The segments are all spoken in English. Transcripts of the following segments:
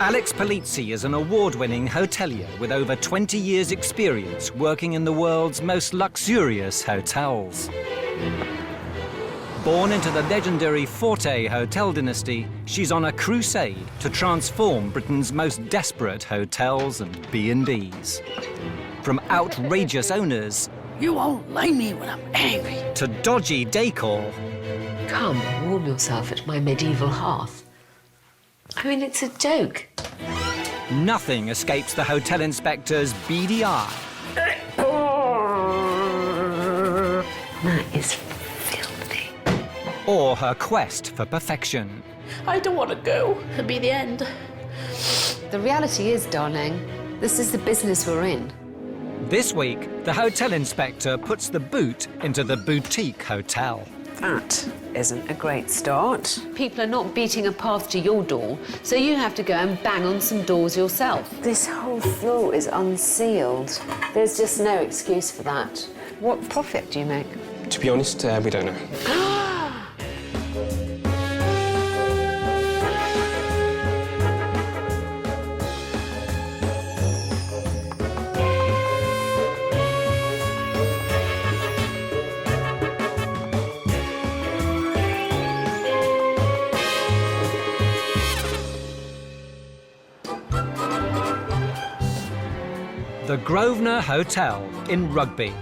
Alex Polizzi is an award-winning hotelier with over 20 years' experience working in the world's most luxurious hotels. Born into the legendary Forte hotel dynasty, she's on a crusade to transform Britain's most desperate hotels and B&Bs. From outrageous owners... You won't lay me when I'm angry. ...to dodgy decor... Come, warm yourself at my medieval hearth. I mean, it's a joke. Nothing escapes the hotel inspector's beady eye. That is filthy. Or her quest for perfection. I don't want to go. It'll be the end. The reality is, darling, this is the business we're in. This week, the hotel inspector puts the boot into the boutique hotel. That isn't a great start. People are not beating a path to your door, so you have to go and bang on some doors yourself. This whole floor is unsealed. There's just no excuse for that. What profit do you make? To be honest, we don't know. The Grosvenor Hotel in Rugby,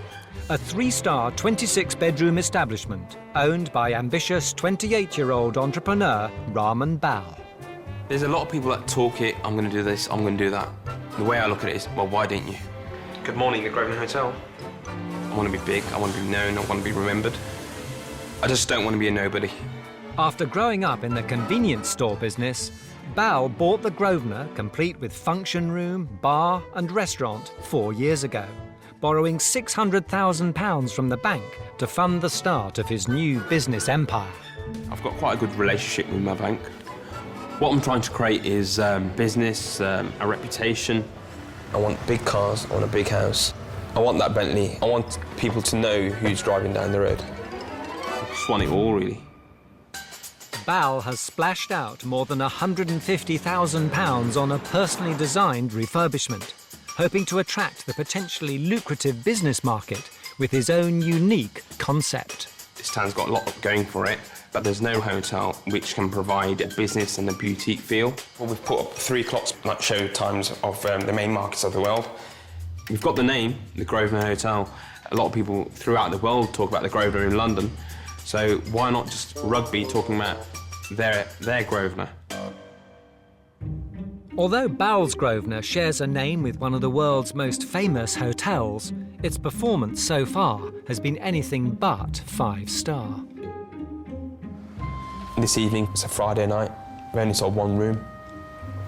a 3-star 26-bedroom establishment owned by ambitious 28-year-old entrepreneur Rahman Bal. There's a lot of people that talk it, I'm going to do this, I'm going to do that. The way I look at it is, well, why didn't you? Good morning, the Grosvenor Hotel. I want to be big, I want to be known, I want to be remembered. I just don't want to be a nobody. After growing up in the convenience store business, Bal bought the Grosvenor, complete with function room, bar and restaurant, 4 years ago, borrowing £600,000 from the bank to fund the start of his new business empire. I've got quite a good relationship with my bank. What I'm trying to create is business, a reputation. I want big cars, I want a big house. I want that Bentley. I want people to know who's driving down the road. I just want it all, really. Bal has splashed out more than £150,000 on a personally designed refurbishment, hoping to attract the potentially lucrative business market with his own unique concept. This town's got a lot going for it, but there's no hotel which can provide a business and a boutique feel. Well, we've put up 3 o'clock night show times of the main markets of the world. We've got the name, the Grosvenor Hotel. A lot of people throughout the world talk about the Grosvenor in London. So why not just Rugby talking about their Grosvenor? Although Bal's Grosvenor shares a name with one of the world's most famous hotels, its performance so far has been anything but 5-star. This evening, it's a Friday night. We only sold 1 room.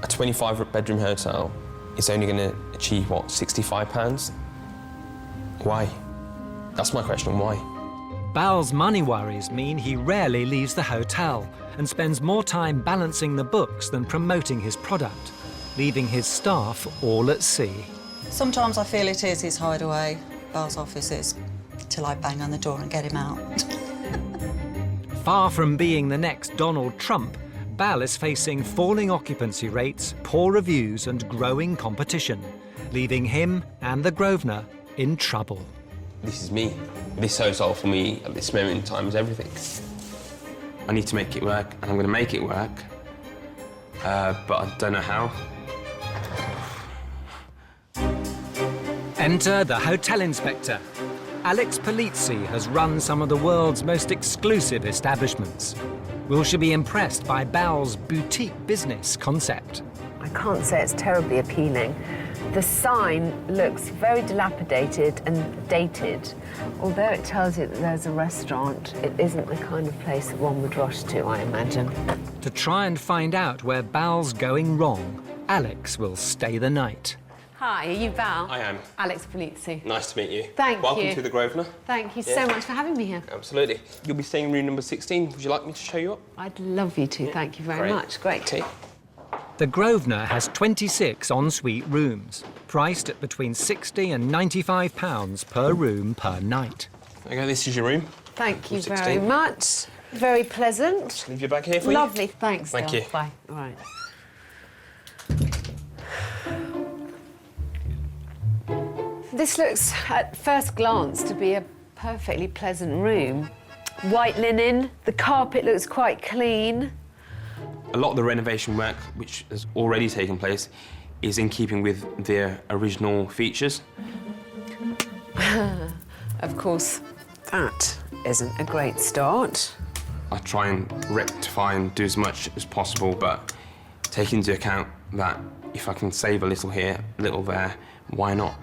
A 25-bedroom hotel is only going to achieve, what, £65? Why? That's my question, why? Bal's money worries mean he rarely leaves the hotel and spends more time balancing the books than promoting his product, leaving his staff all at sea. Sometimes I feel it is his hideaway, Bal's offices, till I bang on the door and get him out. Far from being the next Donald Trump, Bal is facing falling occupancy rates, poor reviews and growing competition, leaving him and the Grosvenor in trouble. This is me. This hotel for me at this moment in time is everything. I need to make it work, and I'm going to make it work, but I don't know how. Enter the hotel inspector. Alex Polizzi has run some of the world's most exclusive establishments. Will she be impressed by Bal's boutique business concept? I can't say it's terribly appealing. The sign looks very dilapidated and dated. Although it tells you that there's a restaurant, it isn't the kind of place that one would rush to, I imagine. To try and find out where Bal's going wrong, Alex will stay the night. Hi, are you Bal? I am. Alex Polizzi. Nice to meet you. Thank you. Welcome to the Grosvenor. Thank you so much for having me here. Absolutely. You'll be staying in room number 16. Would you like me to show you up? I'd love you to. Thank you very much. Great. Okay. The Grosvenor has 26 ensuite rooms, priced at between £60 and £95 per room per night. Okay, this is your room. Thank you Room very 16. much. Very pleasant. Just leave your bag here for you. Lovely. Thanks, Thank Del. you. Bye. All right. This looks, at first glance, to be a perfectly pleasant room. White linen, the carpet looks quite clean. A lot of the renovation work, which has already taken place, is in keeping with their original features. Of course, that isn't a great start. I try and rectify and do as much as possible, but take into account that if I can save a little here, a little there, why not?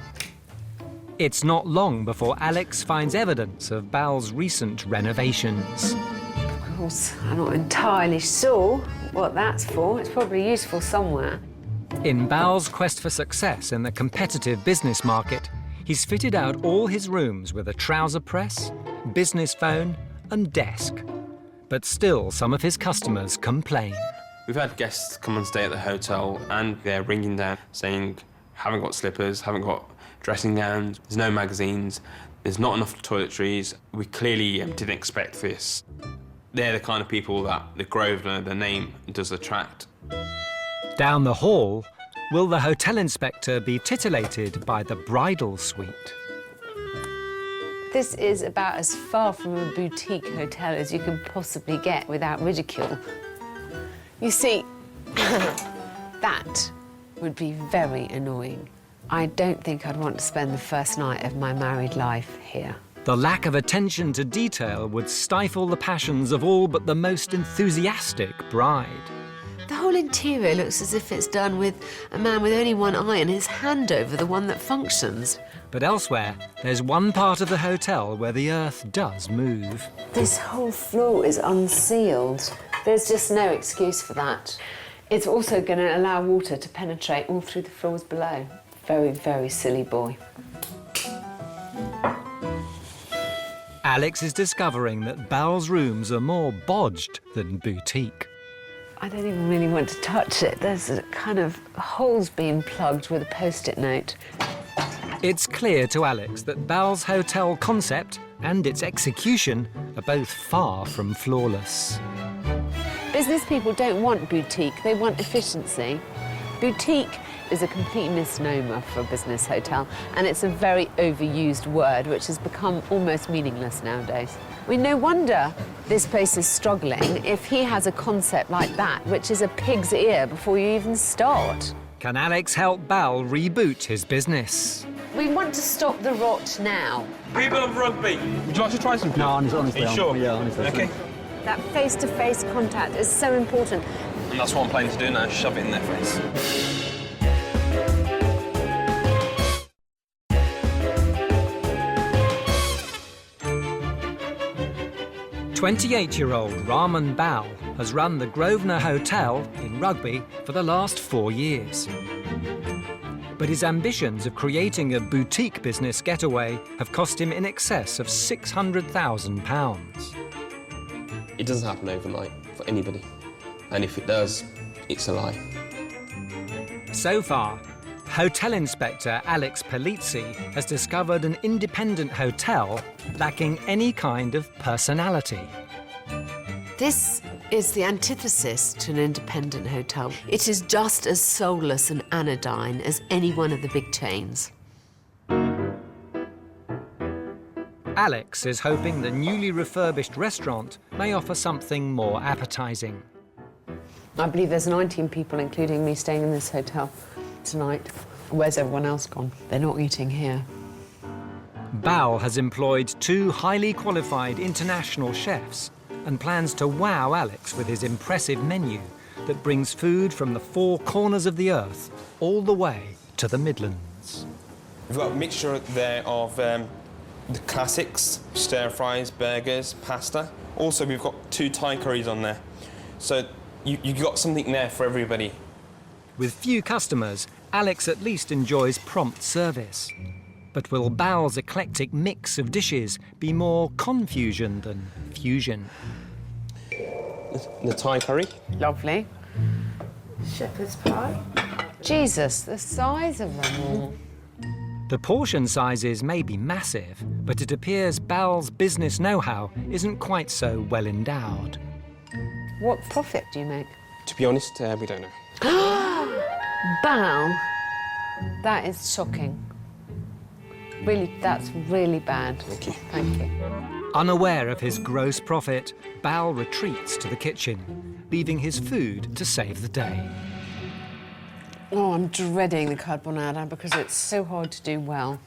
It's not long before Alex finds evidence of Bal's recent renovations. Of course, I'm not entirely sure what that's for. It's probably useful somewhere. In Bal's quest for success in the competitive business market, he's fitted out all his rooms with a trouser press, business phone and desk. But still, some of his customers complain. We've had guests come and stay at the hotel and they're ringing down saying, haven't got slippers, haven't got dressing gowns, there's no magazines, there's not enough toiletries. We clearly didn't expect this. They're the kind of people that the Grosvenor, the name, does attract. Down the hall, will the hotel inspector be titillated by the bridal suite? This is about as far from a boutique hotel as you can possibly get without ridicule. You see, that would be very annoying. I don't think I'd want to spend the first night of my married life here. The lack of attention to detail would stifle the passions of all but the most enthusiastic bride. The whole interior looks as if it's done with a man with only one eye and his hand over the one that functions. But elsewhere, there's one part of the hotel where the earth does move. This whole floor is unsealed. There's just no excuse for that. It's also going to allow water to penetrate all through the floors below. Very, very silly boy. Alex is discovering that Bal's rooms are more bodged than boutique. I don't even really want to touch it. There's a kind of holes being plugged with a post-it note. It's clear to Alex that Bal's hotel concept and its execution are both far from flawless. Business people don't want boutique, they want efficiency. Boutique is a complete misnomer for a business hotel, and it's a very overused word which has become almost meaningless nowadays. I mean, no wonder this place is struggling if he has a concept like that, which is a pig's ear before you even start. Can Alex help Bal reboot his business? We want to stop the rot now. People of rugby, would you like to try something? No, honestly. Are you sure? Yeah, honestly. Okay. That face-to-face contact is so important. And that's what I'm planning to do now, shove it in their face. 28-year-old Raman Bal has run the Grosvenor Hotel in Rugby for the last 4 years. But his ambitions of creating a boutique business getaway have cost him in excess of £600,000. It doesn't happen overnight for anybody. And if it does, it's a lie. So far, Hotel Inspector Alex Polizzi has discovered an independent hotel lacking any kind of personality. This is the antithesis to an independent hotel. It is just as soulless and anodyne as any one of the big chains. Alex is hoping the newly refurbished restaurant may offer something more appetising. I believe there's 19 people, including me, staying in this hotel tonight. Where's everyone else gone? They're not eating here. Bal has employed 2 highly qualified international chefs and plans to wow Alex with his impressive menu that brings food from the 4 corners of the earth all the way to the Midlands. We've got a mixture there of the classics, stir-fries, burgers, pasta. Also, we've got 2 Thai curries on there. So you've got something there for everybody. With few customers, Alex at least enjoys prompt service. But will Bal's eclectic mix of dishes be more confusion than fusion? The Thai curry. Lovely. Shepherd's pie. Jesus, the size of them all. The portion sizes may be massive, but it appears Bal's business know-how isn't quite so well endowed. What profit do you make? To be honest, we don't know. Bal, that is shocking. Really, that's really bad. Thank you. Thank you. Unaware of his gross profit, Bal retreats to the kitchen, leaving his food to save the day. Oh, I'm dreading the carbonara because it's so hard to do well.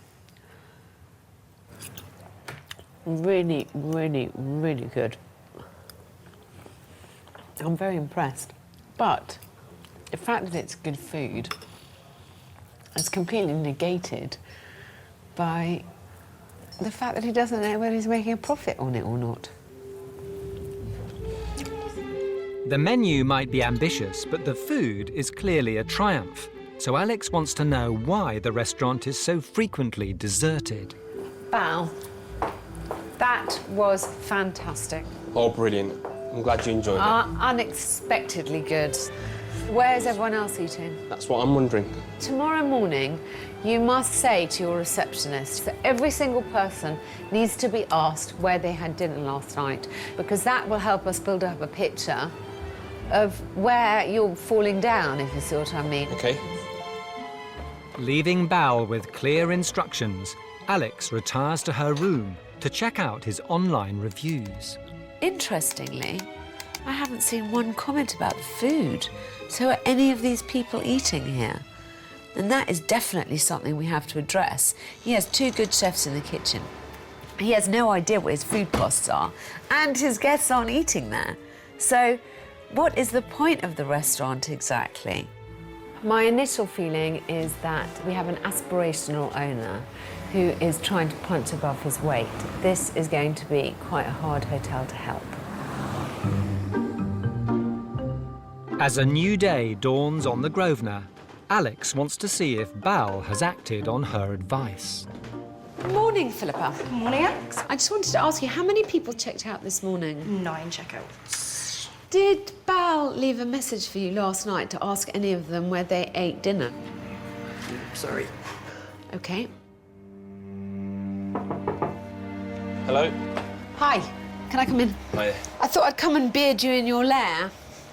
Really, really, really good. I'm very impressed. But the fact that it's good food is completely negated by the fact that he doesn't know whether he's making a profit on it or not. The menu might be ambitious, but the food is clearly a triumph. So Alex wants to know why the restaurant is so frequently deserted. Bal, that was fantastic. Oh, brilliant. I'm glad you enjoyed it. Unexpectedly good. Where's everyone else eating? That's what I'm wondering. Tomorrow morning, you must say to your receptionist that every single person needs to be asked where they had dinner last night, because that will help us build up a picture of where you're falling down, if you see what I mean. OK. Leaving Bal with clear instructions, Alex retires to her room to check out his online reviews. Interestingly, I haven't seen one comment about the food. So are any of these people eating here? And that is definitely something we have to address. He has 2 good chefs in the kitchen. He has no idea what his food costs are, and his guests aren't eating there. So what is the point of the restaurant exactly? My initial feeling is that we have an aspirational owner who is trying to punch above his weight. This is going to be quite a hard hotel to help. As a new day dawns on the Grosvenor, Alex wants to see if Bal has acted on her advice. Good morning, Philippa. Good morning, Alex. I just wanted to ask you, how many people checked out this morning? 9 checkouts. Did Bal leave a message for you last night to ask any of them where they ate dinner? Sorry. OK. Hello? Hi, can I come in? Hi. I thought I'd come and beard you in your lair.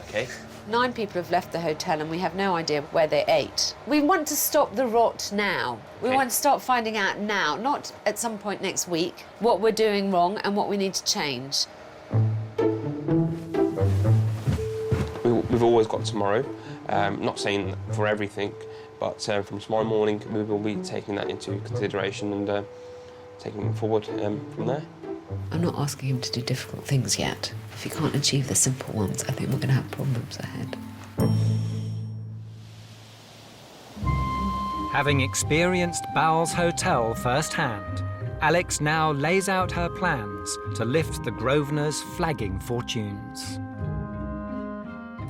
OK. 9 people have left the hotel and we have no idea where they ate. We want to stop the rot now. We Okay. want to start finding out now, not at some point next week, what we're doing wrong and what we need to change. We've always got tomorrow. Not saying for everything, but from tomorrow morning we will be taking that into consideration and taking it forward from there. I'm not asking him to do difficult things yet. If he can't achieve the simple ones, I think we're going to have problems ahead. Having experienced Bal's hotel firsthand, Alex now lays out her plans to lift the Grosvenor's flagging fortunes.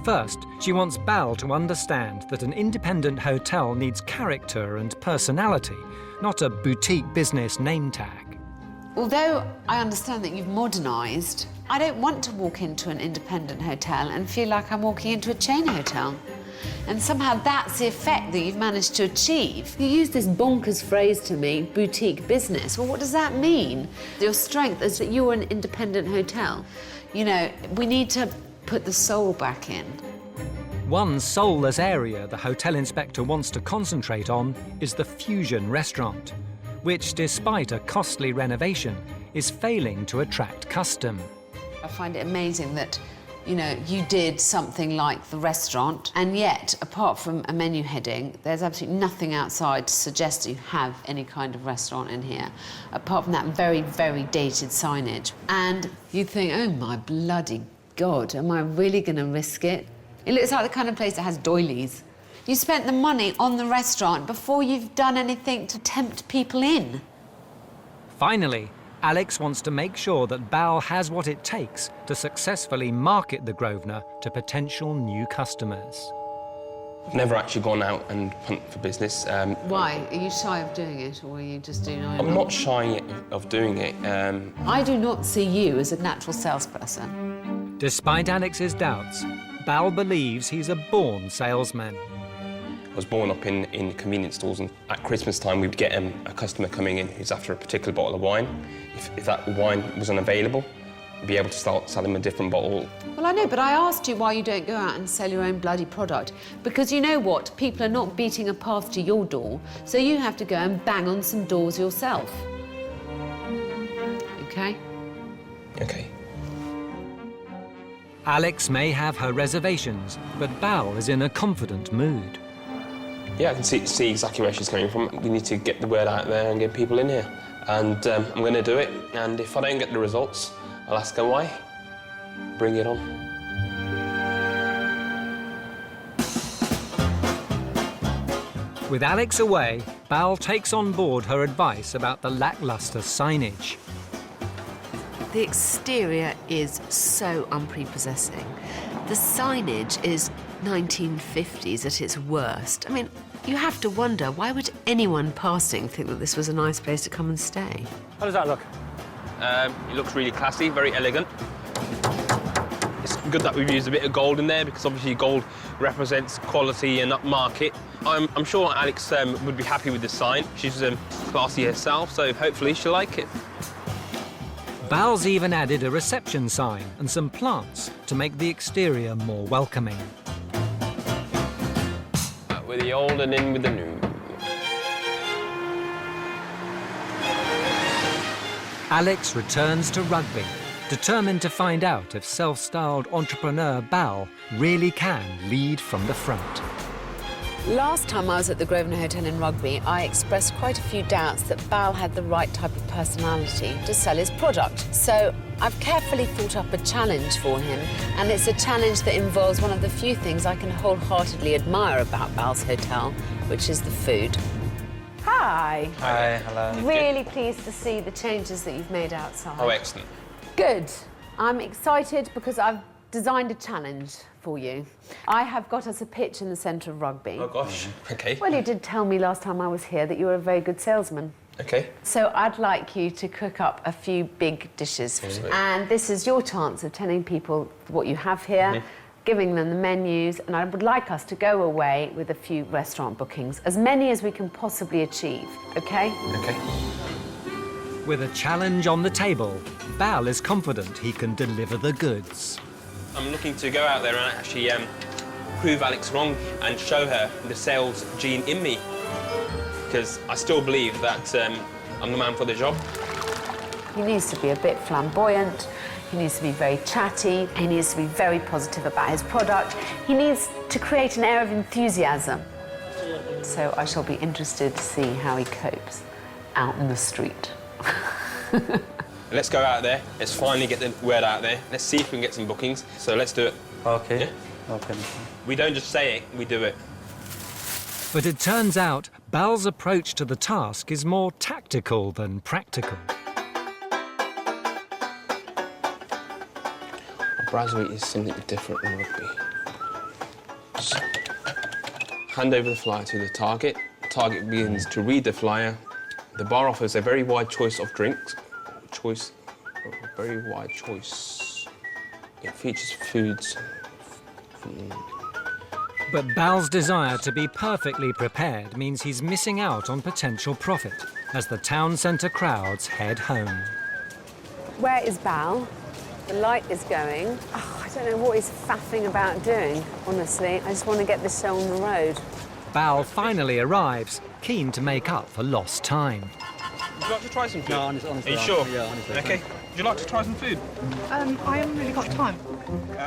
First, she wants Bal to understand that an independent hotel needs character and personality, not a boutique business name tag. Although I understand that you've modernised, I don't want to walk into an independent hotel and feel like I'm walking into a chain hotel. And somehow that's the effect that you've managed to achieve. You use this bonkers phrase to me, boutique business. Well, what does that mean? Your strength is that you're an independent hotel. You know, we need to put the soul back in. One soulless area the hotel inspector wants to concentrate on is the Fusion restaurant, which, despite a costly renovation, is failing to attract custom. I find it amazing that, you know, you did something like the restaurant, and yet, apart from a menu heading, there's absolutely nothing outside to suggest you have any kind of restaurant in here, apart from that very, very dated signage. And you think, oh my bloody God, am I really going to risk it? It looks like the kind of place that has doilies. You spent the money on the restaurant before you've done anything to tempt people in. Finally, Alex wants to make sure that Bal has what it takes to successfully market the Grosvenor to potential new customers. I've never actually gone out and hunt for business. Why? Are you shy of doing it, or are you just doing it? I'm not shy of doing it. I do not see you as a natural salesperson. Despite Alex's doubts, Bal believes he's a born salesman. I was born up in convenience stores, and at Christmas time we'd get a customer coming in who's after a particular bottle of wine. If that wine was unavailable, be able to start selling a different bottle. Well, I know, but I asked you why you don't go out and sell your own bloody product. Because you know what? People are not beating a path to your door, so you have to go and bang on some doors yourself. OK? OK. Alex may have her reservations, but Bal is in a confident mood. Yeah, I can see exactly where she's coming from. We need to get the word out there and get people in here. And I'm going to do it. And if I don't get the results, I'll ask her why. Bring it on. With Alex away, Bal takes on board her advice about the lacklustre signage. The exterior is so unprepossessing. The signage is 1950s at its worst. I mean, you have to wonder, why would anyone passing think that this was a nice place to come and stay? How does that look? It looks really classy, very elegant. It's good that we've used a bit of gold in there because obviously gold represents quality and upmarket. I'm sure Alex would be happy with the sign. She's classy herself, so hopefully she'll like it. Bal's even added a reception sign and some plants to make the exterior more welcoming. Out with the old and in with the new. Alex returns to rugby, determined to find out if self-styled entrepreneur Bal really can lead from the front. Last time I was at the Grosvenor Hotel in Rugby, I expressed quite a few doubts that Bal had the right type of personality to sell his product. So I've carefully thought up a challenge for him, and it's a challenge that involves one of the few things I can wholeheartedly admire about Bal's hotel, which is the food. Hi. Hi, hello. Really pleased to see the changes that you've made outside. Oh, excellent. Good. I'm excited because I've designed a challenge for you. I have got us a pitch in the centre of Rugby. Oh, gosh. OK. Well, you did tell me last time I was here that you were a very good salesman. OK. So I'd like you to cook up a few big dishes. Absolutely. And this is your chance of telling people what you have here, giving them the menus, and I would like us to go away with a few restaurant bookings, as many as we can possibly achieve, OK? OK. With a challenge on the table, Bal is confident he can deliver the goods. I'm looking to go out there and actually prove Alex wrong and show her the sales gene in me. Because I still believe that I'm the man for the job. He needs to be a bit flamboyant, he needs to be very chatty, he needs to be very positive about his product, he needs to create an air of enthusiasm. So I shall be interested to see how he copes out in the street. Let's go out there, let's finally get the word out there, let's see if we can get some bookings, so let's do it. OK. Yeah? OK. We don't just say it, we do it. But it turns out Bal's approach to the task is more tactical than practical. Braswheat is something different than rugby. So, hand over the flyer to the target. The target begins to read the flyer. The bar offers a very wide choice of drinks. Very wide choice. It features foods. But Bal's desire to be perfectly prepared means he's missing out on potential profit as the town centre crowds head home. Where is Bal? The light is going. Oh, I don't know what he's faffing about doing, honestly. I just want to get this show on the road. Bal finally arrives, keen to make up for lost time. Would you like to try some food? No, honestly. Are you sure? Yeah, honestly. OK. Would you like to try some food? I haven't really got time.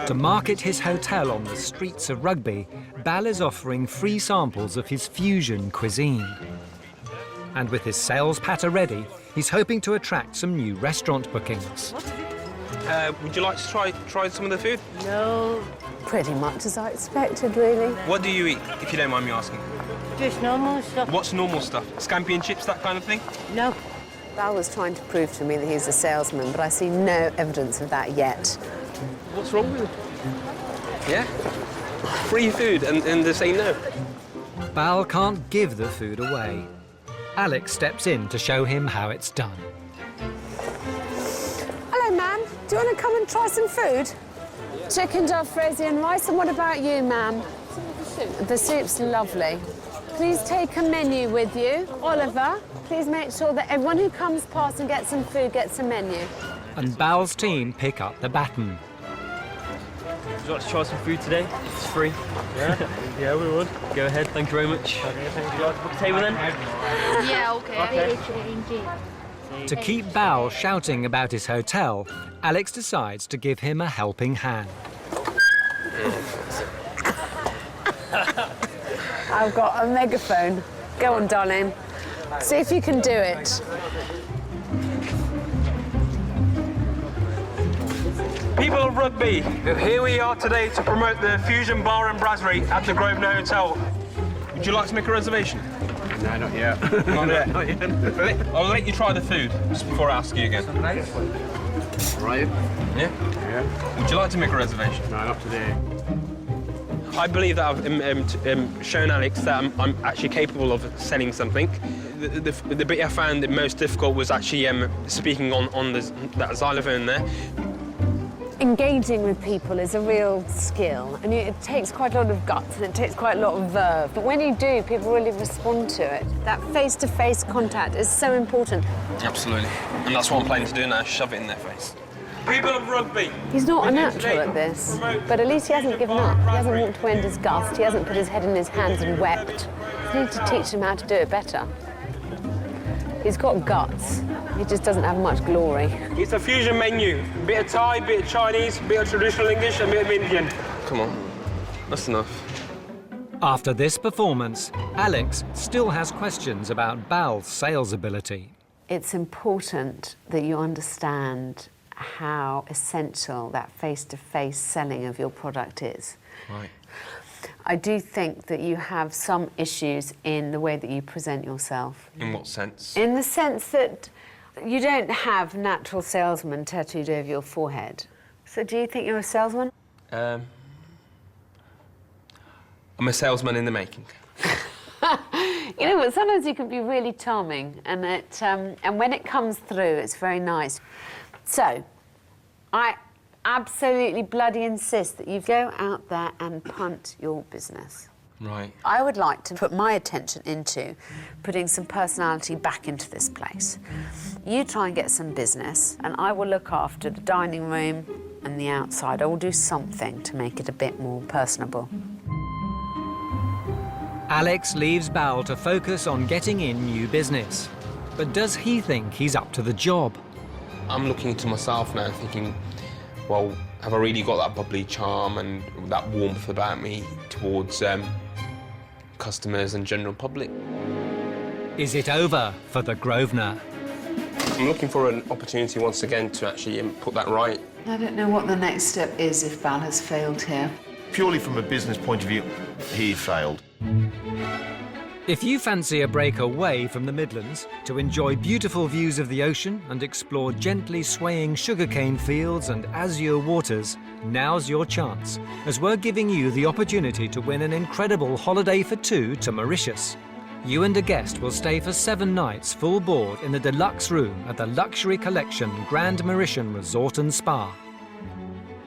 To market his hotel on the streets of Rugby, Bal is offering free samples of his fusion cuisine. And with his sales patter ready, he's hoping to attract some new restaurant bookings. Would you like to try some of the food? No, pretty much as I expected, really. What do you eat, if you don't mind me asking? Just normal stuff. What's normal stuff? Scampi and chips, that kind of thing? No. Bal was trying to prove to me that he's a salesman, but I see no evidence of that yet. What's wrong with it? Yeah? Free food and they say no. Bal can't give the food away. Alex steps in to show him how it's done. Hello, ma'am. Do you want to come and try some food? Chicken jalfrezi and rice, and what about you, ma'am? The soup's lovely. Please take a menu with you. Oliver, please make sure that everyone who comes past and gets some food gets a menu. and Bal's team pick up the baton. Would you like to try some food today? It's free. Yeah? Yeah, we would. Go ahead, thank you very much. Okay, thank you. Would you like to book a table then? Yeah, okay. To keep Bal shouting about his hotel, Alex decides to give him a helping hand. I've got a megaphone. Go on, darling. See if you can do it. People of Rugby, here we are today to promote the Fusion Bar and Brasserie at the Grosvenor Hotel. Would you like to make a reservation? No, not yet. Not yet. Not yet. I'll let you try the food just before I ask you again. Right? Yeah? Yeah. Would you like to make a reservation? No, not today. I believe that I've shown Alex that I'm actually capable of selling something. The bit I found the most difficult was actually speaking on that xylophone there. Engaging with people is a real skill, and it takes quite a lot of guts and it takes quite a lot of verve. But when you do, people really respond to it. That face-to-face contact is so important. Absolutely. And that's what I'm planning to do now, shove it in their face. People of Rugby. He's not a natural at this, but at least he hasn't given up. He hasn't walked away in disgust. He hasn't put his head in his hands and wept. We need to teach him how to do it better. He's got guts. He just doesn't have much glory. It's a fusion menu. Bit of Thai, bit of Chinese, bit of traditional English, and bit of Indian. Come on, that's enough. After this performance, Alex still has questions about Bal's sales ability. It's important that you understand how essential that face-to-face selling of your product is. Right. I do think that you have some issues in the way that you present yourself. In what sense? In the sense that you don't have natural salesman tattooed over your forehead. So do you think you're a salesman? I'm a salesman in the making. You know, but sometimes you can be really charming, and and when it comes through, it's very nice. So, I absolutely bloody insist that you go out there and punt your business. Right. I would like to put my attention into putting some personality back into this place. You try and get some business, and I will look after the dining room and the outside. I will do something to make it a bit more personable. Alex leaves Bal to focus on getting in new business. But does he think he's up to the job? I'm looking to myself now thinking, well, have I really got that bubbly charm and that warmth about me towards customers and general public? Is it over for the Grosvenor? I'm looking for an opportunity once again to actually put that right. I don't know what the next step is if Bal has failed here. Purely from a business point of view, he failed. If you fancy a break away from the Midlands to enjoy beautiful views of the ocean and explore gently swaying sugarcane fields and azure waters, now's your chance, as we're giving you the opportunity to win an incredible holiday for two to Mauritius. You and a guest will stay for 7 nights full board in the deluxe room at the Luxury Collection Grand Mauritian Resort and Spa.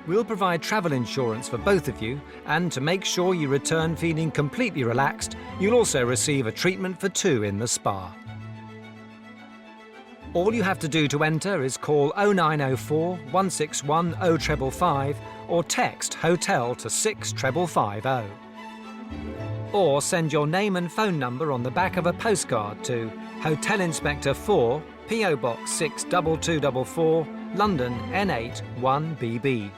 We'll provide travel insurance for both of you, and to make sure you return feeling completely relaxed, you'll also receive a treatment for 2 in the spa. All you have to do to enter is call 0904 161 0555 or text HOTEL to 65550. Or send your name and phone number on the back of a postcard to Hotel Inspector 4, PO Box 62244, London N8 1BB.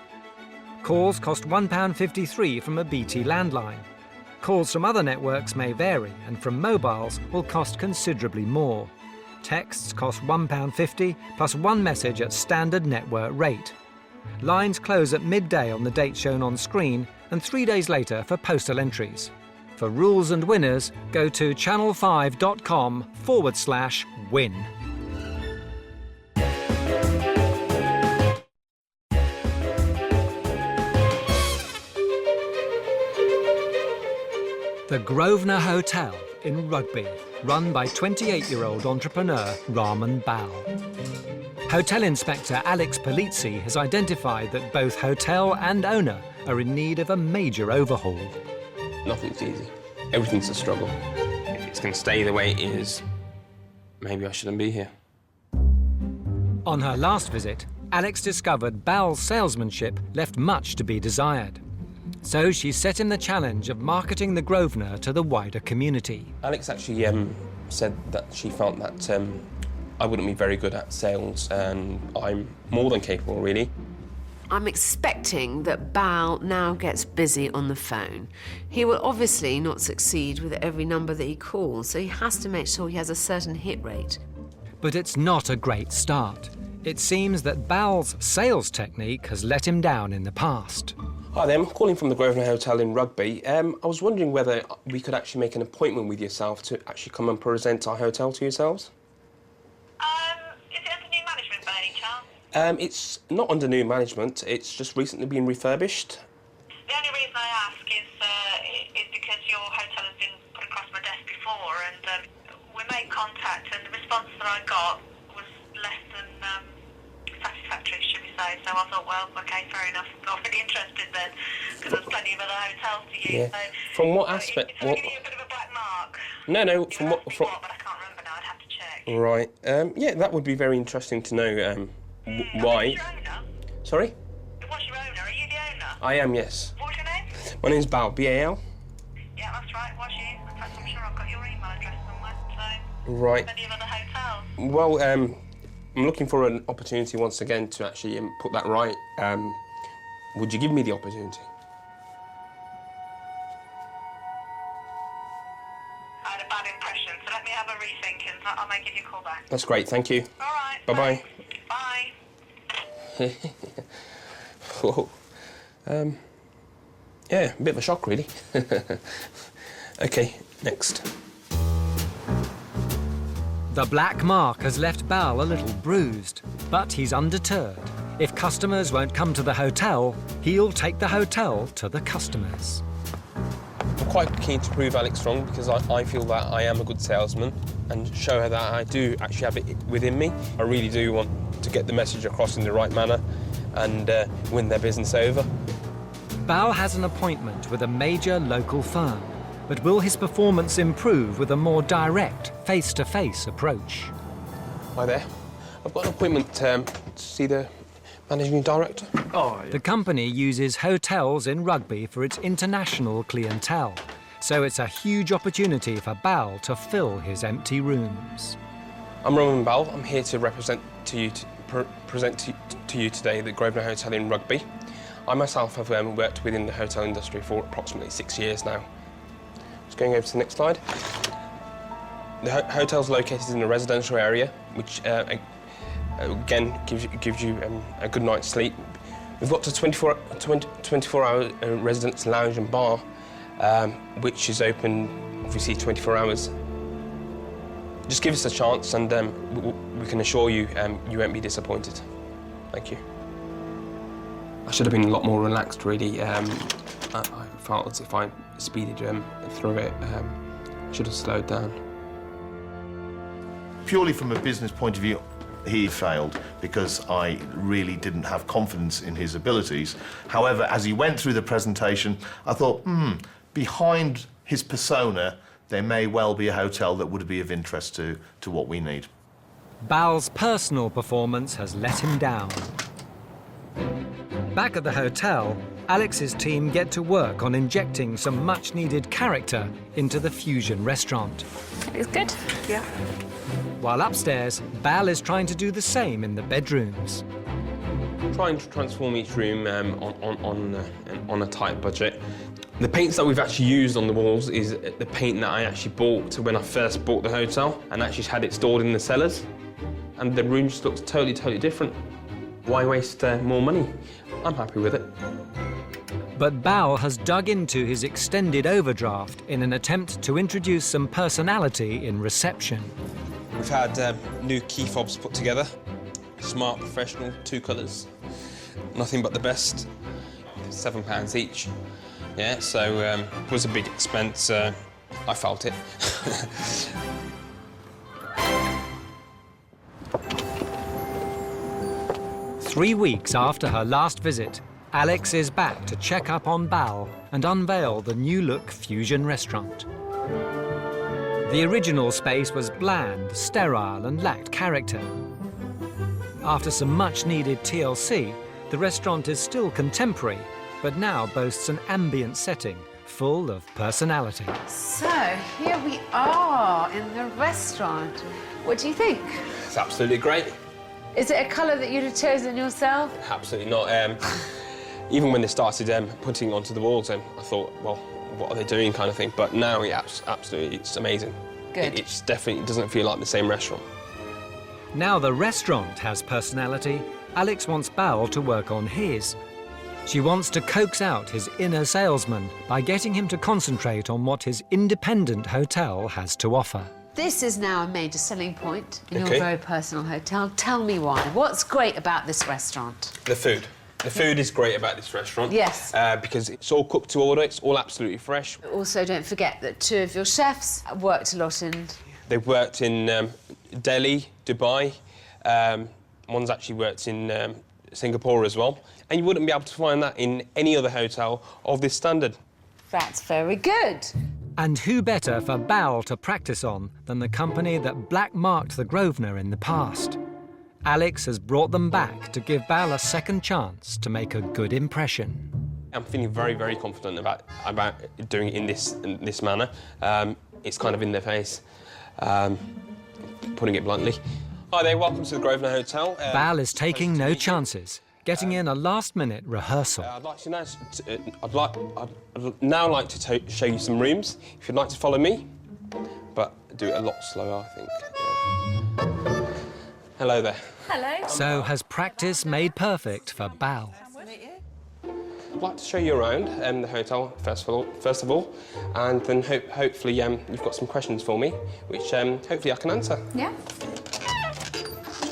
Calls cost £1.53 from a BT landline. Calls from other networks may vary, and from mobiles will cost considerably more. Texts cost £1.50 plus 1 message at standard network rate. Lines close at midday on the date shown on screen and 3 days later for postal entries. For rules and winners, go to channel5.com/win. The Grosvenor Hotel in Rugby, run by 28-year-old entrepreneur Raman Bal. Hotel Inspector Alex Polizzi has identified that both hotel and owner are in need of a major overhaul. Nothing's easy. Everything's a struggle. If it's going to stay the way it is, maybe I shouldn't be here. On her last visit, Alex discovered Bal's salesmanship left much to be desired. So she set him the challenge of marketing the Grosvenor to the wider community. Alex actually said that she felt that I wouldn't be very good at sales, and I'm more than capable, really. I'm expecting that Bal now gets busy on the phone. He will obviously not succeed with every number that he calls, so he has to make sure he has a certain hit rate. But it's not a great start. It seems that Bal's sales technique has let him down in the past. Hi there, I'm calling from the Grosvenor Hotel in Rugby. I was wondering whether we could actually make an appointment with yourself to actually come and present our hotel to yourselves. Is it under new management by any chance? It's not under new management, it's just recently been refurbished. The only reason I ask is because your hotel has been put across my desk before, and we made contact, and the response that I got was less than satisfactory, should we say. So I thought, well, OK, fair enough. I'm not really interested then, because there's plenty of other hotels to use. Yeah. So, From what aspect? It's giving you a bit of a black mark. No, from what... But I can't remember now, I'd have to check. Right. Yeah, that would be very interesting to know why. What's your owner? Sorry? What's your owner? Are you the owner? I am, yes. What's your name? My name's Bal, B-A-L. Yeah, that's right. What's you? In fact, I'm sure I've got your email address somewhere, so... Right. Any of other hotels? Well, I'm looking for an opportunity once again to actually put that right. Would you give me the opportunity? I had a bad impression, so let me have a rethink and I may give you a call back. That's great, thank you. All right. Bye-bye. Bye. Whoa. Yeah, a bit of a shock, really. OK, next. The black mark has left Bal a little bruised, but he's undeterred. If customers won't come to the hotel, he'll take the hotel to the customers. I'm quite keen to prove Alex wrong because I feel that I am a good salesman and show her that I do actually have it within me. I really do want to get the message across in the right manner and win their business over. Bal has an appointment with a major local firm, but will his performance improve with a more direct, face-to-face approach? Hi there. I've got an appointment to see the managing director. Oh, yeah. The company uses hotels in Rugby for its international clientele, so it's a huge opportunity for Bal to fill his empty rooms. I'm Roman Bal. I'm here to represent to you present to you today the Grosvenor Hotel in Rugby. I myself have worked within the hotel industry for approximately 6 years now. Just going over to the next slide. The hotel's located in a residential area, which again gives you a good night's sleep. We've got a 24-hour residence lounge and bar, which is open, obviously, 24 hours. Just give us a chance, and we can assure you you won't be disappointed. Thank you. I should have been a lot more relaxed, really. I felt as if I speeded through it. I should have slowed down. Purely from a business point of view, he failed because I really didn't have confidence in his abilities. However, as he went through the presentation, I thought, behind his persona, there may well be a hotel that would be of interest to what we need. Bal's personal performance has let him down. Back at the hotel, Alex's team get to work on injecting some much-needed character into the fusion restaurant. It's good. Yeah. While upstairs, Bal is trying to do the same in the bedrooms. Trying to transform each room on a tight budget. The paints that we've actually used on the walls is the paint that I actually bought when I first bought the hotel and actually had it stored in the cellars. And the room just looks totally different. Why waste more money? I'm happy with it. But Bal has dug into his extended overdraft in an attempt to introduce some personality in reception. We've had new key fobs put together. Smart, professional, 2 colours. Nothing but the best. £7 each. Yeah, so it was a big expense. I felt it. 3 weeks after her last visit, Alex is back to check up on Bal and unveil the new-look fusion restaurant. The original space was bland, sterile and lacked character. After some much-needed TLC, the restaurant is still contemporary, but now boasts an ambient setting full of personality. So, here we are in the restaurant. What do you think? It's absolutely great. Is it a colour that you'd have chosen yourself? Absolutely not. Even when they started putting it onto the walls, I thought, well, what are they doing, kind of thing. But now, yeah, absolutely, it's amazing. Good. It's definitely doesn't feel like the same restaurant. Now the restaurant has personality, Alex wants Bal to work on his. She wants to coax out his inner salesman by getting him to concentrate on what his independent hotel has to offer. This is now a major selling point in your Okay. very personal hotel. Tell me why. What's great about this restaurant? The food. The food is great about this restaurant. Yes. Because it's all cooked to order, it's all absolutely fresh. Also, don't forget that 2 of your chefs worked a lot in... They've worked in Delhi, Dubai. One's actually worked in Singapore as well. And you wouldn't be able to find that in any other hotel of this standard. That's very good. And who better for Bal to practice on than the company that black-marked the Grosvenor in the past? Alex has brought them back to give Bal a second chance to make a good impression. I'm feeling very, very confident about doing it in this manner. It's kind of in their face, putting it bluntly. Hi there, welcome to the Grosvenor Hotel. Bal is taking no chances, getting in a last-minute rehearsal. I'd now like to show you some rooms, if you'd like to follow me, but do it a lot slower, I think. Yeah. Hello there. Hello. So has practice made perfect for Bal? I'd like to show you around the hotel first of all, and then hopefully you've got some questions for me, which hopefully I can answer. Yeah.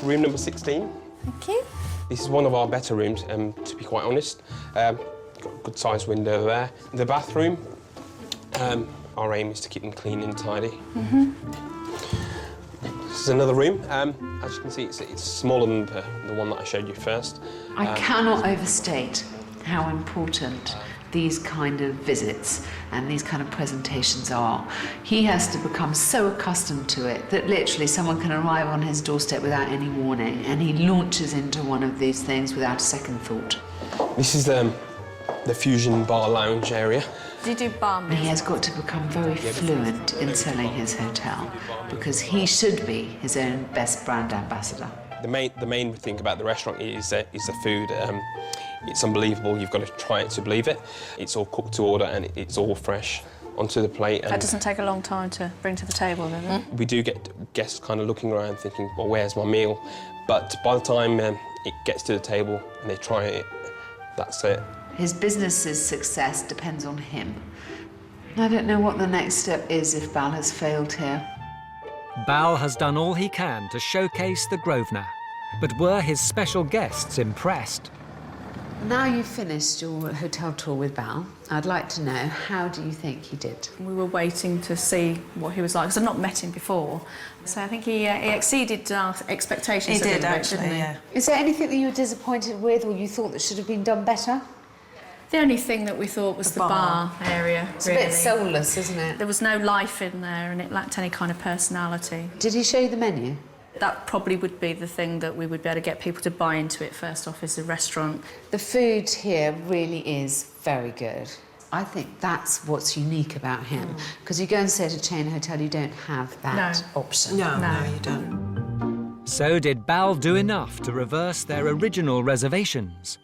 Room number 16. Thank you. This is one of our better rooms, to be quite honest. Got a good-sized window there. The bathroom, our aim is to keep them clean and tidy. This is another room. As you can see, it's smaller than the one that I showed you first. I cannot overstate how important these kind of visits and these kind of presentations are. He has to become so accustomed to it that literally someone can arrive on his doorstep without any warning and he launches into one of these things without a second thought. This is the Fusion Bar Lounge area. Do you do bar And he has got to become very fluent in selling his hotel because he should be his own best brand ambassador. The main thing about the restaurant is the food. It's unbelievable. You've got to try it to believe it. It's all cooked to order and it's all fresh onto the plate. And that doesn't take a long time to bring to the table, does it? we do get guests kind of looking around thinking, well, where's my meal? But by the time it gets to the table and they try it, that's it. His business's success depends on him. I don't know what the next step is if Bal has failed here. Bal has done all he can to showcase the Grosvenor, but were his special guests impressed? Now you've finished your hotel tour with Bal, I'd like to know, how do you think he did? We were waiting to see what he was like, because I've not met him before. So I think he exceeded our expectations. He did, little bit, actually, didn't he? yeah. Is there anything that you were disappointed with or you thought that should have been done better? The only thing that we thought was the bar area, It's really. a bit soulless, isn't it? There was no life in there and it lacked any kind of personality. Did he show you the menu? That probably would be the thing that we would be able to get people to buy into it first off, is the restaurant. The food here really is very good. I think that's what's unique about him. Because you go and stay at a chain hotel, you don't have that option. No, you don't. So did Bal do enough to reverse their original reservations?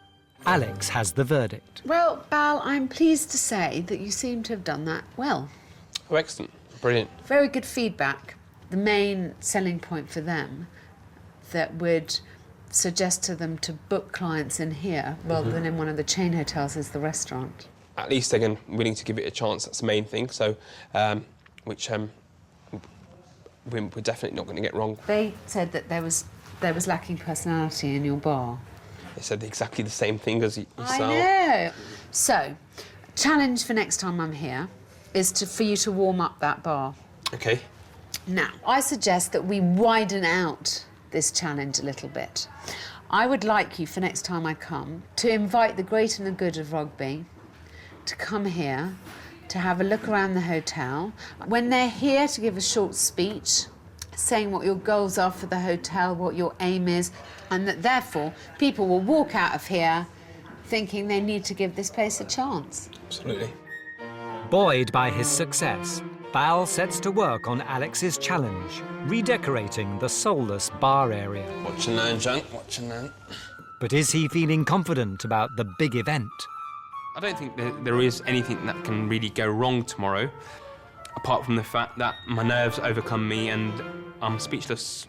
Alex has the verdict. Well, Bal, I'm pleased to say that you seem to have done that well. Oh, excellent. Brilliant. Very good feedback. The main selling point for them that would suggest to them to book clients in here rather than in one of the chain hotels is the restaurant. At least they're willing to give it a chance. That's the main thing. So, which we're definitely not going to get wrong. They said that there was lacking personality in your bar. They said exactly the same thing as yourself. I know. So, challenge for next time I'm here is for you to warm up that bar. Okay. Now, I suggest that we widen out this challenge a little bit. I would like you, for next time I come, to invite the great and the good of rugby to come here, to have a look around the hotel. When they're here to give a short speech, saying what your goals are for the hotel, what your aim is, and that therefore people will walk out of here thinking they need to give this place a chance. Absolutely. Buoyed by his success, Bal sets to work on Alex's challenge, redecorating the soulless bar area. Watch and learn, John. Watch and learn. But is he feeling confident about the big event? I don't think there is anything that can really go wrong tomorrow, apart from the fact that my nerves overcome me and I'm speechless.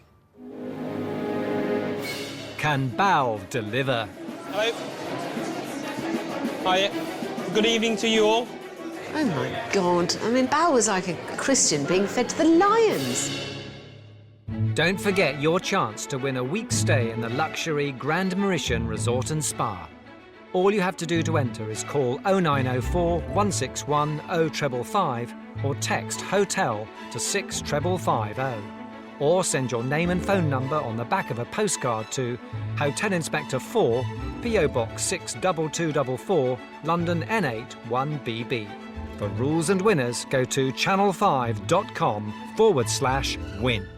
Can Bal deliver? Hello. Hi. Good evening to you all. Oh my God, I mean, Bal was like a Christian being fed to the lions. Don't forget your chance to win a week's stay in the luxury Grand Mauritian Resort and Spa. All you have to do to enter is call 0904 161 0555 or text HOTEL to 65550. Or send your name and phone number on the back of a postcard to Hotel Inspector 4, PO Box 62244, London N8 1BB. For rules and winners, go to channel5.com/win.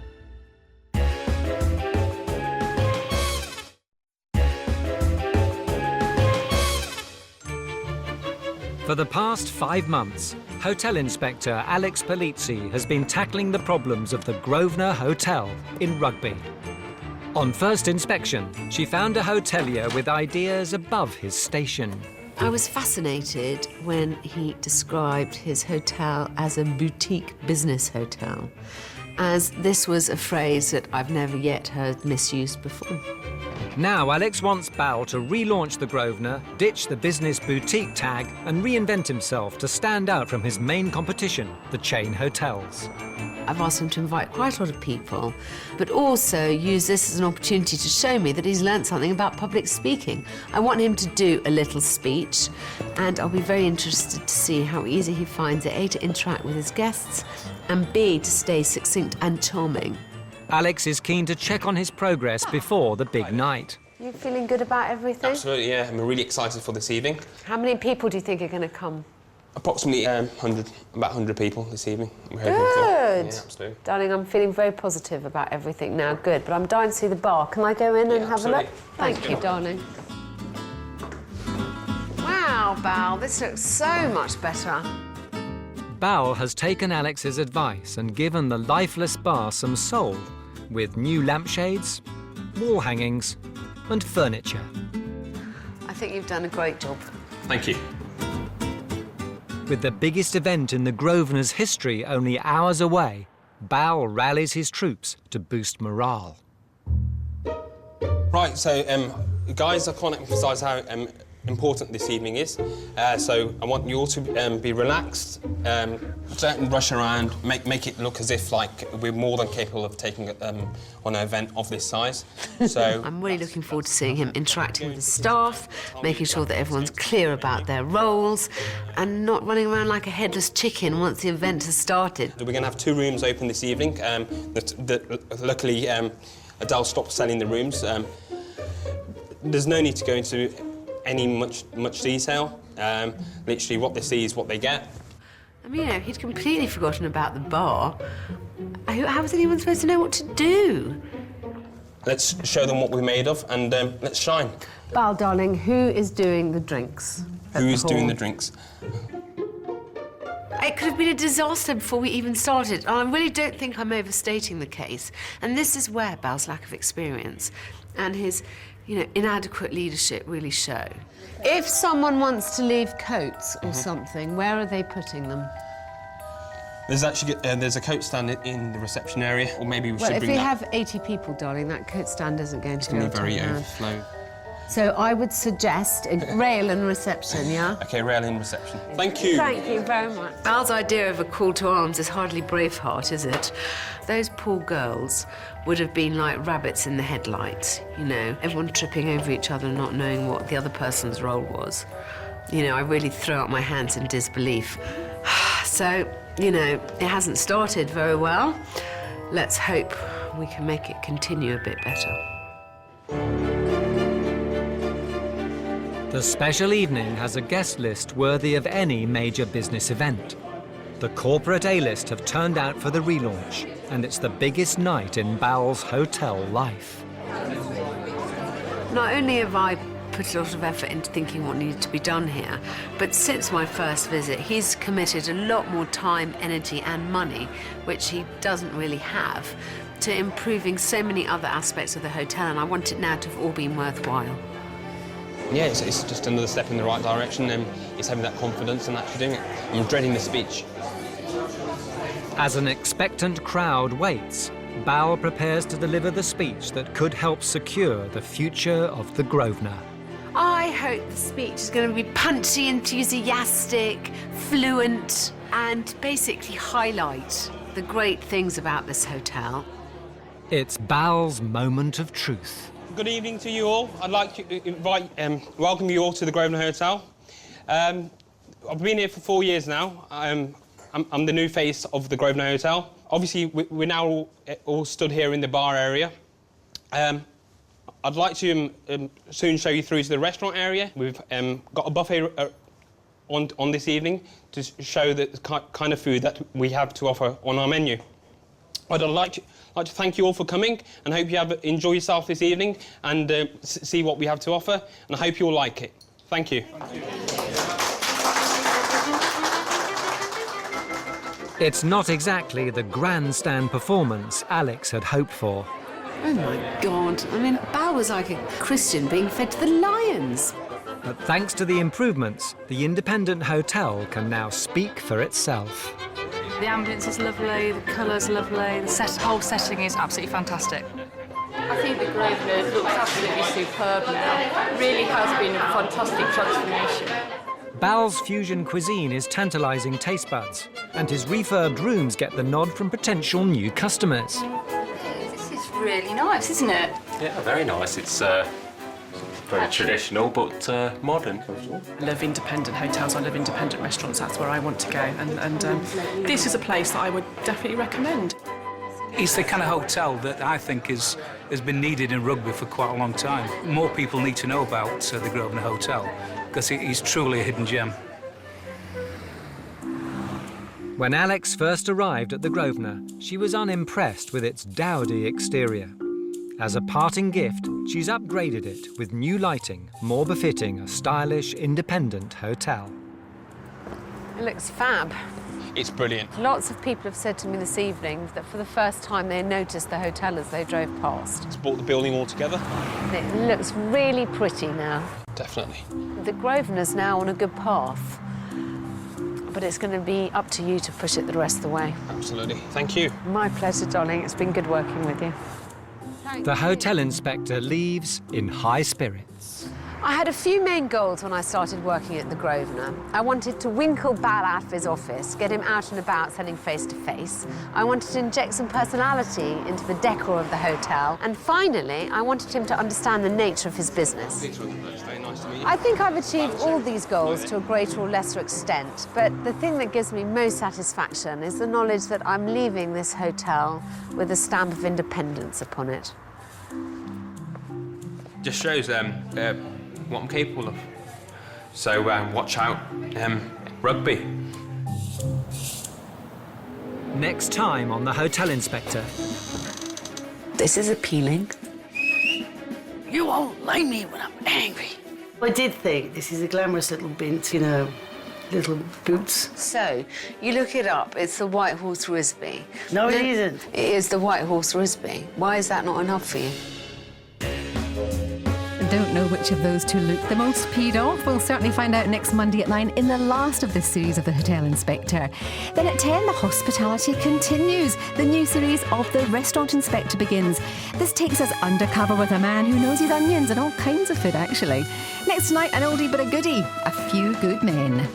For the past 5 months, Hotel Inspector Alex Polizzi has been tackling the problems of the Grosvenor Hotel in Rugby. On first inspection, she found a hotelier with ideas above his station. I was fascinated when he described his hotel as a boutique business hotel, as this was a phrase that I've never yet heard misused before. Now Alex wants Bal to relaunch the Grosvenor, ditch the business boutique tag and reinvent himself to stand out from his main competition, the chain hotels. I've asked him to invite quite a lot of people, but also use this as an opportunity to show me that he's learnt something about public speaking. I want him to do a little speech, and I'll be very interested to see how easy he finds it, A, to interact with his guests, and B, to stay succinct and charming. Alex is keen to check on his progress before the big night. You feeling good about everything? Absolutely, yeah. I'm really excited for this evening. How many people do you think are going to come? Approximately about 100 people this evening. We're hoping Good. for. Yeah, absolutely. Darling, I'm feeling very positive about everything now. Good, but I'm dying to see the bar. Can I go in and have a look? Thank you, darling. Wow, Bal, this looks so much better. Bal has taken Alex's advice and given the lifeless bar some soul, with new lampshades, wall hangings and furniture. I think you've done a great job. Thank you. With the biggest event in the Grosvenor's history only hours away, Bal rallies his troops to boost morale. Right, so, guys, I can't emphasise how important this evening is. So I want you all to be relaxed, don't rush around, make it look as if like we're more than capable of taking on an event of this size. So I'm really looking forward to seeing him interacting with the staff, making sure that everyone's clear about their roles, and not running around like a headless chicken once the event has started. we're going to have 2 rooms open this evening. Luckily, Adele stopped selling the rooms. There's no need to go into any much detail. Literally, what they see is what they get. I mean, you know, he'd completely forgotten about the bar. How was anyone supposed to know what to do? Let's show them what we're made of, and let's shine. Bal, darling, who is doing the drinks? Who's doing the drinks? It could have been a disaster before we even started. And I really don't think I'm overstating the case. And this is where Bal's lack of experience and his, inadequate leadership really show. If someone wants to leave coats or something, where are they putting them? There's actually there's a coat stand in the reception area, or maybe we should Well, if bring we that. have 80 people, darling, that coat stand isn't going to be able to very turn around. overflow. So I would suggest a rail and reception, yeah? Okay, rail in reception. Thank you. Thank you very much. Bal's idea of a call to arms is hardly Braveheart, is it? Those poor girls would have been like rabbits in the headlights, everyone tripping over each other and not knowing what the other person's role was. I really throw up my hands in disbelief. So, it hasn't started very well. Let's hope we can make it continue a bit better. The special evening has a guest list worthy of any major business event. The corporate A-list have turned out for the relaunch, and it's the biggest night in Bal's hotel life. Not only have I put a lot of effort into thinking what needed to be done here, but since my first visit, he's committed a lot more time, energy and money, which he doesn't really have, to improving so many other aspects of the hotel, and I want it now to have all been worthwhile. Yeah, it's just another step in the right direction, and it's having that confidence and actually doing it. I'm dreading the speech. As an expectant crowd waits, Bal prepares to deliver the speech that could help secure the future of the Grosvenor. I hope the speech is going to be punchy, enthusiastic, fluent, and basically highlight the great things about this hotel. It's Bal's moment of truth. Good evening to you all. I'd like to welcome you all to the Grosvenor Hotel. I've been here for 4 years now. I'm the new face of the Grosvenor Hotel. Obviously, we're now all stood here in the bar area. I'd like to soon show you through to the restaurant area. We've got a buffet on this evening to show the kind of food that we have to offer on our menu. I'd like to thank you all for coming, and hope you enjoy yourself this evening and see what we have to offer, and I hope you all like it. Thank you. It's not exactly the grandstand performance Alex had hoped for. Oh my God, I mean, Bal was like a Christian being fed to the lions. But thanks to the improvements, the independent hotel can now speak for itself. The ambience is lovely, the colours are lovely, the whole setting is absolutely fantastic. I think the Grosvenor looks absolutely superb now. It really has been a fantastic transformation. Bal's fusion cuisine is tantalising taste buds, and his refurbed rooms get the nod from potential new customers. This is really nice, isn't it? Yeah, very nice. It's very traditional, but modern. I love independent hotels, I love independent restaurants, that's where I want to go. And this is a place that I would definitely recommend. It's the kind of hotel that I think has been needed in Rugby for quite a long time. More people need to know about the Grosvenor Hotel, because it is truly a hidden gem. When Alex first arrived at the Grosvenor, she was unimpressed with its dowdy exterior. As a parting gift, she's upgraded it with new lighting, more befitting a stylish, independent hotel. It looks fab. It's brilliant. Lots of people have said to me this evening that for the first time they noticed the hotel as they drove past. It's brought the building all together. It looks really pretty now. Definitely. The Grosvenor's now on a good path, but it's going to be up to you to push it the rest of the way. Absolutely. Thank you. My pleasure, darling. It's been good working with you. The hotel inspector leaves in high spirits. I had a few main goals when I started working at the Grosvenor. I wanted to winkle Bal out of his office, get him out and about selling face-to-face. I wanted to inject some personality into the decor of the hotel. And finally, I wanted him to understand the nature of his business. I think I've achieved all these goals to a greater or lesser extent, but the thing that gives me most satisfaction is the knowledge that I'm leaving this hotel with a stamp of independence upon it. Just shows what I'm capable of. So watch out, Rugby. Next time on The Hotel Inspector. This is appealing. You won't like me when I'm angry. I did think this is a glamorous little bint, you know, little boots. So, you look it up, it's the White Horse Risby. No, it isn't. It is the White Horse Risby. Why is that not enough for you? Don't know which of those two look the most peed off? We'll certainly find out next Monday at 9 in the last of this series of The Hotel Inspector. Then at 10, the hospitality continues. The new series of The Restaurant Inspector begins. This takes us undercover with a man who knows his onions and all kinds of food, actually. Next tonight, an oldie but a goodie, A Few Good Men.